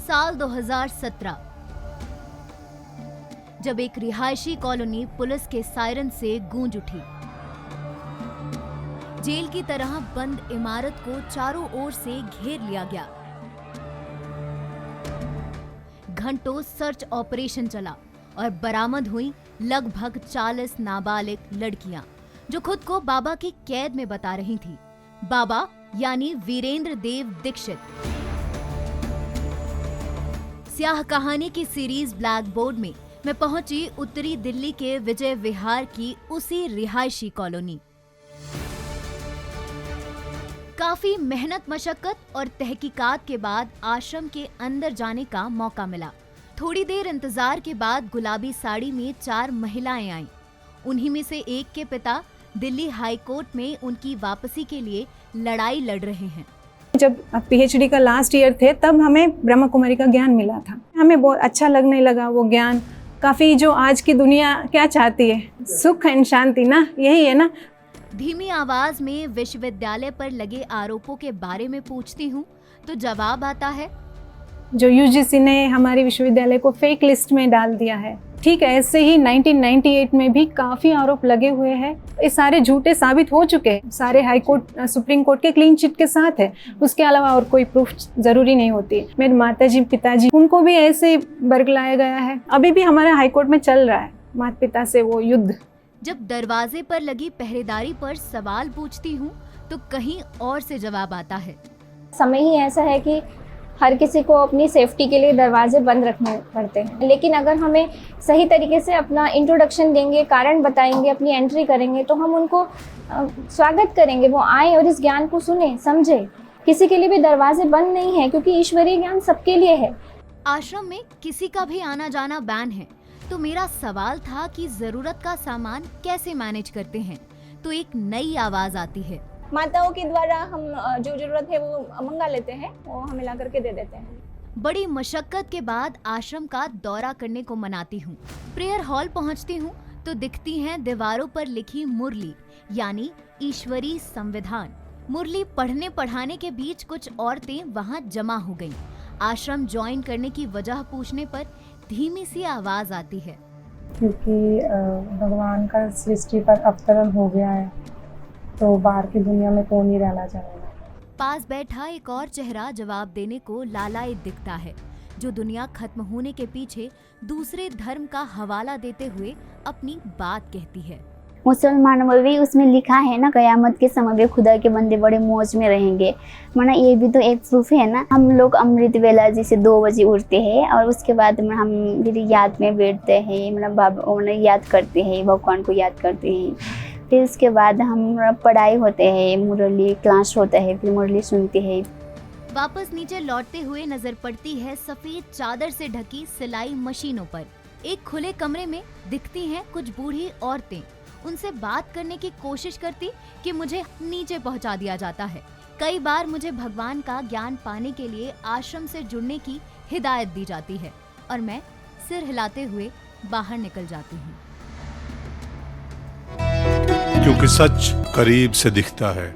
साल 2017, जब एक रिहायशी कॉलोनी पुलिस के सायरन से गूंज उठी। जेल की तरह बंद इमारत को चारों ओर से घेर लिया गया। घंटों सर्च ऑपरेशन चला और बरामद हुई लगभग 40 नाबालिग लड़कियां, जो खुद को बाबा की कैद में बता रही थी। बाबा यानी वीरेंद्र देव दीक्षित। स्याह कहानी की सीरीज ब्लैक बोर्ड में मैं पहुंची उत्तरी दिल्ली के विजय विहार की उसी रिहायशी कॉलोनी। काफी मेहनत मशक्कत और तहकीकात के बाद आश्रम के अंदर जाने का मौका मिला। थोड़ी देर इंतजार के बाद गुलाबी साड़ी में 4 महिलाएं आईं। उन्हीं में से एक के पिता दिल्ली हाई कोर्ट में उनकी वापसी के लिए लड़ाई लड़ रहे हैं। जब पीएचडी का लास्ट ईयर थे तब हमें ब्रह्म कुमारी का ज्ञान मिला था। हमें बहुत अच्छा लगने लगा वो ज्ञान। काफ़ी जो आज की दुनिया क्या चाहती है, सुख एंड शांति ना, यही है ना। धीमी आवाज में विश्वविद्यालय पर लगे आरोपों के बारे में पूछती हूँ तो जवाब आता है, जो यूजीसी ने हमारे विश्वविद्यालय को फेक लिस्ट में डाल दिया है। ठीक है, ऐसे ही 1998 में भी काफ़ी आरोप लगे हुए हैं। ये सारे झूठे साबित हो चुके हैं। सारे हाई कोर्ट सुप्रीम कोर्ट के क्लीन चिट के साथ है। उसके अलावा और कोई प्रूफ ज़रूरी नहीं होती। मेरे माताजी पिताजी उनको भी ऐसे बरगलाया गया है। अभी भी हमारे हाई कोर्ट में चल रहा है माता पिता से वो युद्ध। जब दरवाजे पर लगी पहरेदारी पर सवाल पूछती हूँ तो कहीं और से जवाब आता है। समय ही ऐसा है कि हर किसी को अपनी सेफ्टी के लिए दरवाजे बंद रखने पड़ते हैं, लेकिन अगर हमें सही तरीके से अपना इंट्रोडक्शन देंगे, कारण बताएंगे, अपनी एंट्री करेंगे तो हम उनको स्वागत करेंगे। वो आए और इस ज्ञान को सुने, समझे। किसी के लिए भी दरवाजे बंद नहीं है, क्योंकि ईश्वरीय ज्ञान सबके लिए है। आश्रम में किसी का भी आना जाना बैन है, तो मेरा सवाल था कि जरूरत का सामान कैसे मैनेज करते हैं। तो एक नई आवाज आती है, माताओं के द्वारा हम जो जरूरत है वो मंगा लेते हैं, वो हमें ला करके दे देते हैं। बड़ी मशक्कत के बाद आश्रम का दौरा करने को मनाती हूँ। प्रेयर हॉल पहुँचती हूँ तो दिखती हैं दीवारों पर लिखी मुरली, यानी ईश्वरी संविधान। मुरली पढ़ने पढ़ाने के बीच कुछ औरतें वहाँ जमा हो गईं। आश्रम ज्वाइन करने की वजह पूछने पर धीमी सी आवाज आती है, क्योंकि भगवान का सृष्टि पर अवतरण हो गया है, तो बाहर की दुनिया में कौन ही रहना चाहेगा। पास बैठा एक और चेहरा जवाब देने को लालायित दिखता है, जो दुनिया खत्म होने के पीछे दूसरे धर्म का हवाला देते हुए अपनी बात कहती है। मुसलमानों में भी उसमें लिखा है ना, कयामत के समय में खुदा के बंदे बड़े मौज में रहेंगे। माना ये भी तो एक प्रूफ है ना। हम लोग अमृत वेला जैसे 2 बजे उठते हैं और उसके बाद हम फिर याद में बैठते हैं, मतलब बाबा याद करते हैं, भगवान को याद करते हैं। फिर उसके बाद हम पढ़ाई होते हैं, मुरली क्लास होता है, फिर मुरली सुनते हैं। वापस नीचे लौटते हुए नजर पड़ती है सफेद चादर से ढकी सिलाई मशीनों पर। एक खुले कमरे में दिखती हैं कुछ बूढ़ी औरतें। उनसे बात करने की कोशिश करती कि मुझे नीचे पहुंचा दिया जाता है। कई बार मुझे भगवान का ज्ञान पाने के लिए आश्रम से जुड़ने की हिदायत दी जाती है और मैं सिर हिलाते हुए बाहर निकल जाती हूँ। क्योंकि सच करीब से दिखता है।